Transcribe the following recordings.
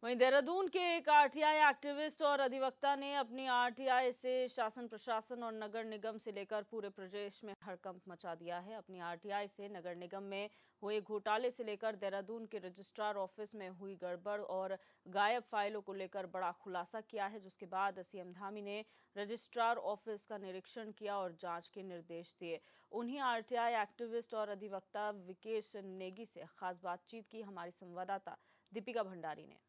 वहीं देहरादून के एक आरटीआई एक्टिविस्ट और अधिवक्ता ने अपनी आरटीआई से शासन प्रशासन और नगर निगम से लेकर पूरे प्रदेश में हड़कंप मचा दिया है। अपनी आरटीआई से नगर निगम में हुए घोटाले से लेकर देहरादून के रजिस्ट्रार ऑफिस में हुई गड़बड़ और गायब फाइलों को लेकर बड़ा खुलासा किया है, जिसके बाद सीएम धामी ने रजिस्ट्रार ऑफिस का निरीक्षण किया और जांच के निर्देश दिए। उन्हीं आरटीआई एक्टिविस्ट और अधिवक्ता विकेश नेगी से खास बातचीत की हमारी संवाददाता दीपिका भंडारी ने।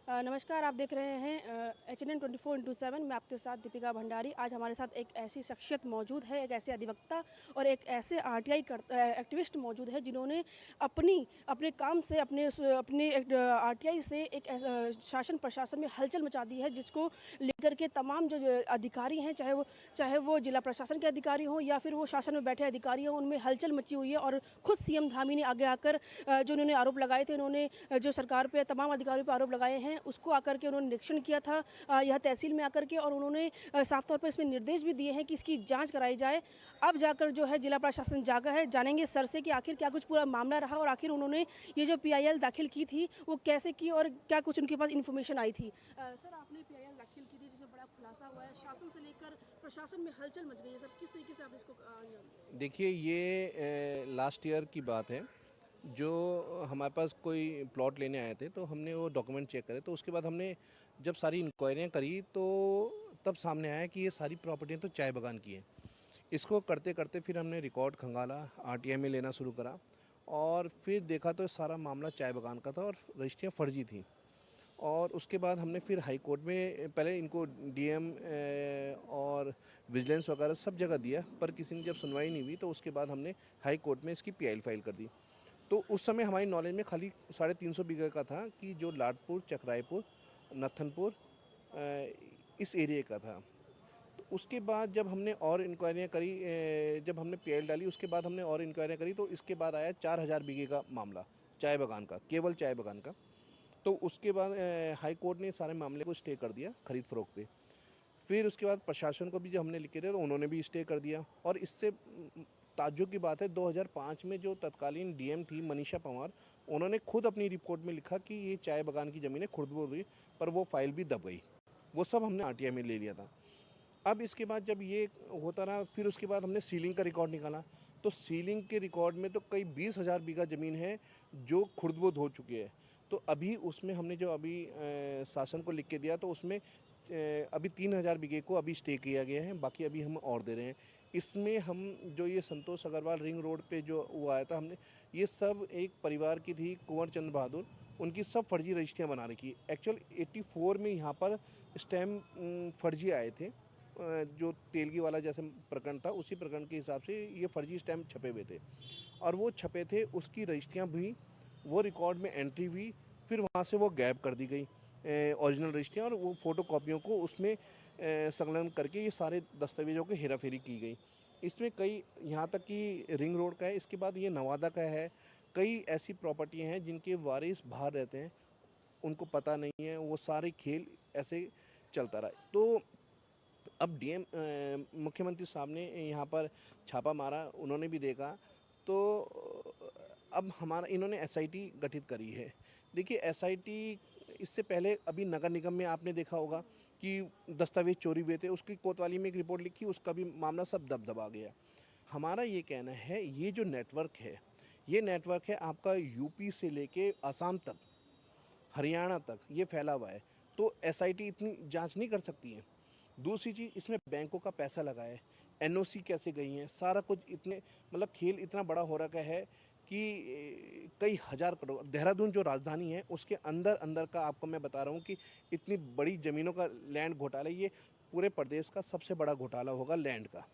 नमस्कार, आप देख रहे हैं HNN 24/7 में आपके साथ दीपिका भंडारी। आज हमारे साथ एक ऐसी शख्सियत मौजूद है, एक ऐसे अधिवक्ता और एक ऐसे आरटीआई एक्टिविस्ट मौजूद है जिन्होंने अपने काम से अपने आरटीआई से एक शासन प्रशासन में हलचल मचा दी है, जिसको लेकर के तमाम जो अधिकारी हैं, चाहे वो जिला प्रशासन के अधिकारी हों या फिर वो शासन में बैठे अधिकारी हों, उनमें हलचल मची हुई है। और खुद सीएम धामी ने आगे आकर जो उन्होंने आरोप लगाए थे, उन्होंने जो सरकार पे तमाम अधिकारियों पर आरोप लगाए हैं उसको आकर के उन्होंने निरीक्षण किया था यह तहसील में आकर के, और उन्होंने साफ तौर पर इसमें निर्देश भी दिए हैं कि इसकी जांच कराई जाए। अब जाकर जो है जिला प्रशासन जागा है, जानेंगे सर से कि आखिर क्या कुछ पूरा मामला रहा और आखिर उन्होंने ये जो PIL दाखिल की थी वो कैसे की और क्या कुछ उनके पास इन्फॉर्मेशन आई थी। सर, आपने PIL दाखिल की थी जिसमें बड़ा खुलासा हुआ है, शासन से लेकर प्रशासन में हलचल मच गई है। सर, किस तरीके से आप इसको देखिए, ये लास्ट ईयर की बात है। जो हमारे पास कोई प्लॉट लेने आए थे तो हमने वो डॉक्यूमेंट चेक करे, तो उसके बाद हमने जब सारी इंक्वायरियाँ करी तो तब सामने आया कि ये सारी प्रॉपर्टियाँ तो चाय बागान की हैं। इसको करते करते फिर हमने रिकॉर्ड खंगाला, RTI में लेना शुरू करा और फिर देखा तो सारा मामला चाय बागान का था और रजिस्ट्रियाँ फर्जी थी। और उसके बाद हमने फिर हाई कोर्ट में पहले इनको DM और विजिलेंस वगैरह सब जगह दिया, पर किसी ने जब सुनवाई नहीं हुई तो उसके बाद हमने हाई कोर्ट में इसकी PIL फाइल कर दी। तो उस समय हमारी नॉलेज में खाली 350 बीघे का था कि जो लाडपुर, चकराईपुर, नथनपुर इस एरिया का था। तो उसके बाद जब हमने और इंक्वायरियाँ करी, जब हमने PIL डाली उसके बाद हमने और इंक्वायरियाँ करी तो इसके बाद आया 4000 बीघे का मामला चाय बागान का, केवल चाय बागान का। तो उसके बाद हाई कोर्ट ने सारे मामले को स्टे कर दिया खरीद फरोख्त पे। फिर उसके बाद प्रशासन को भी जब हमने लिखे थे तो उन्होंने भी स्टे कर दिया। और इससे ताज्जुब की बात है, 2005 में जो तत्कालीन DM थी मनीषा पंवार, उन्होंने खुद अपनी रिपोर्ट में लिखा कि ये चाय बागान की ज़मीनें खुर्द हुई, पर वो फाइल भी दब गई। वो सब हमने RTI में ले लिया था। अब इसके बाद जब ये होता रहा, फिर उसके बाद हमने सीलिंग का रिकॉर्ड निकाला, तो सीलिंग के रिकॉर्ड में तो कई 20,000 बीघा ज़मीन है जो खुर्द-बुर्द हो चुकी है। तो अभी उसमें हमने जो अभी शासन को लिख के दिया तो उसमें अभी 3000 बीघे को अभी स्टे किया गया है, बाकी अभी हम और दे रहे हैं। इसमें हम जो ये संतोष अग्रवाल रिंग रोड पे जो वो आया था, हमने ये सब एक परिवार की थी, कुंवर चंद्र बहादुर, उनकी सब फर्जी रजिस्ट्रियाँ बना रखी। एक्चुअल 84 में यहाँ पर स्टैम्प फर्जी आए थे, जो तेलगी वाला जैसे प्रकरण था उसी प्रकरण के हिसाब से ये फर्जी स्टैम्प छपे हुए थे और वो छपे थे, उसकी रजिस्ट्रियाँ भी वो रिकॉर्ड में एंट्री हुई, फिर वहाँ से वो गैप कर दी गई ओरिजिनल रजिस्ट्रियाँ, और वो फ़ोटो कॉपियों को उसमें संलग्न करके ये सारे दस्तावेजों की हेराफेरी की गई। इसमें कई, यहाँ तक कि रिंग रोड का है, इसके बाद ये नवादा का है, कई ऐसी प्रॉपर्टियाँ हैं जिनके वारिस बाहर रहते हैं, उनको पता नहीं है, वो सारे खेल ऐसे चलता रहा। तो अब DM मुख्यमंत्री साहब ने यहाँ पर छापा मारा, उन्होंने भी देखा, तो अब हमारा इन्होंने SIT गठित करी है। देखिए, SIT इससे पहले अभी नगर निगम में आपने देखा होगा कि दस्तावेज चोरी हुए थे, उसकी कोतवाली में एक रिपोर्ट लिखी, उसका भी मामला सब दबदबा गया। हमारा ये कहना है, ये जो नेटवर्क है, ये नेटवर्क है आपका UP से लेके असम तक, हरियाणा तक ये फैला हुआ है। तो SIT इतनी जांच नहीं कर सकती है। दूसरी चीज़, इसमें बैंकों का पैसा लगा है, NOC कैसे गई हैं, सारा कुछ, इतने मतलब खेल इतना बड़ा हो रखा है कि कई हज़ार करोड़, देहरादून जो राजधानी है उसके अंदर अंदर का आपको मैं बता रहा हूँ कि इतनी बड़ी ज़मीनों का लैंड घोटाला, ये पूरे प्रदेश का सबसे बड़ा घोटाला होगा लैंड का।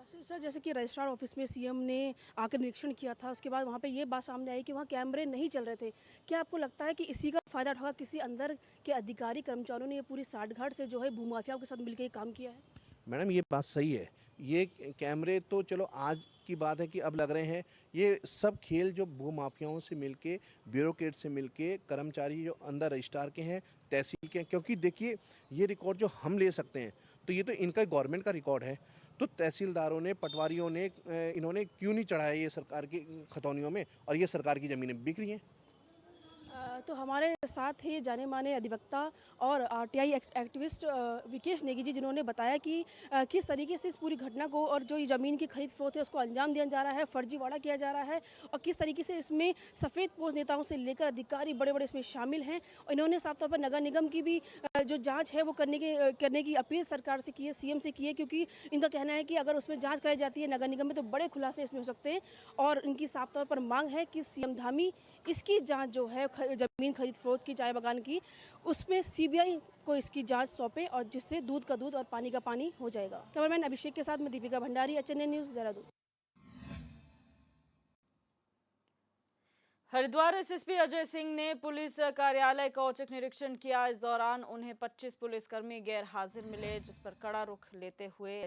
सर, जैसे कि रजिस्ट्रार ऑफिस में सीएम ने आकर निरीक्षण किया था, उसके बाद वहाँ पे ये बात सामने आई कि वहाँ कैमरे नहीं चल रहे थे। क्या आपको लगता है कि इसी का फ़ायदा उठाकर किसी अंदर के अधिकारी कर्मचारियों ने ये पूरी साठगांठ से जो है भूमाफियाओं के साथ मिलकर ये काम किया है? मैडम, ये बात सही है। ये कैमरे तो चलो आज की बात है कि अब लग रहे हैं, ये सब खेल जो भूमाफियाओं से मिलके, ब्यूरोक्रेट से मिलके, कर्मचारी जो अंदर रजिस्ट्रार के हैं, तहसील के हैं, क्योंकि देखिए ये रिकॉर्ड जो हम ले सकते हैं तो ये तो इनका गवर्नमेंट का रिकॉर्ड है। तो तहसीलदारों ने, पटवारियों ने, इन्होंने क्यों नहीं चढ़ाया ये सरकार की खतौनियों में, और ये सरकार की ज़मीनें बिक रही हैं। तो हमारे साथ ही जाने माने अधिवक्ता और आरटीआई एक्टिविस्ट विकेश नेगी जी, जिन्होंने बताया कि किस तरीके से इस पूरी घटना को और जो ये ज़मीन की खरीद फरोख्त है उसको अंजाम दिया जा रहा है, फर्जीवाड़ा किया जा रहा है और किस तरीके से इसमें सफ़ेदपोश नेताओं से लेकर अधिकारी बड़े बड़े इसमें शामिल हैं। और इन्होंने साफ तौर पर नगर निगम की भी जो जाँच है वो करने की अपील सरकार से की है, सीएम से की है, क्योंकि इनका कहना है कि अगर उसमें जाँच कराई जाती है नगर निगम में तो बड़े खुलासे इसमें हो सकते हैं। और इनकी साफ तौर पर मांग है कि सीएम धामी इसकी जांच जो है ज़मीन खरीद फरोख्त की, चाय बागान की, उसमें सीबीआई को इसकी जांच सौंपे और जिससे दूध का दूध और पानी का पानी हो जाएगा। कैमरामैन अभिषेक के साथ मैं Deepika Bhandari, HNN news, Dehradun. Haridwar SSP Ajay Singh ने पुलिस कार्यालय का औचक निरीक्षण किया। इस दौरान उन्हें 25 पुलिसकर्मी गैर हाजिर मिले, जिस पर कड़ा रुख लेते हुए